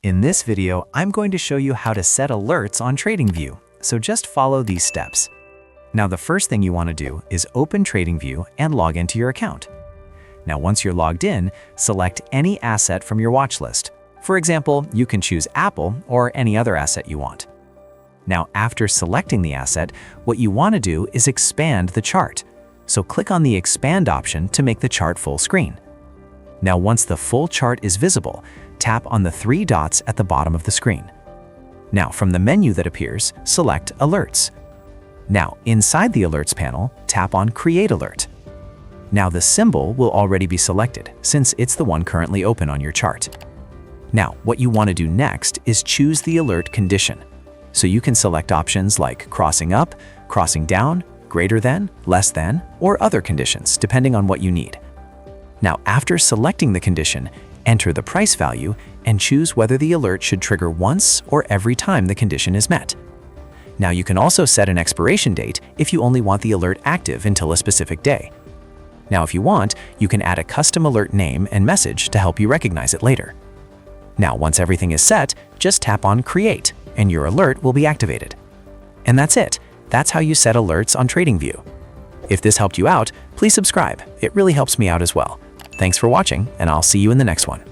In this video, I'm going to show you how to set alerts on TradingView, so just follow these steps. Now, the first thing you want to do is open TradingView and log into your account. Now, once you're logged in, select any asset from your watch list. For example, you can choose Apple or any other asset you want. Now, after selecting the asset, what you want to do is expand the chart. So click on the Expand option to make the chart full screen. Now, once the full chart is visible, tap on the three dots at the bottom of the screen. Now, from the menu that appears, select Alerts. Now, inside the Alerts panel, tap on Create Alert. Now, the symbol will already be selected since it's the one currently open on your chart. Now, what you want to do next is choose the alert condition. So you can select options like crossing up, crossing down, greater than, less than, or other conditions, depending on what you need. Now, after selecting the condition, enter the price value and choose whether the alert should trigger once or every time the condition is met. Now, you can also set an expiration date if you only want the alert active until a specific day. Now, if you want, you can add a custom alert name and message to help you recognize it later. Now, once everything is set, just tap on Create, and your alert will be activated. And that's it. That's how you set alerts on TradingView. If this helped you out, please subscribe. It really helps me out as well. Thanks for watching, and I'll see you in the next one.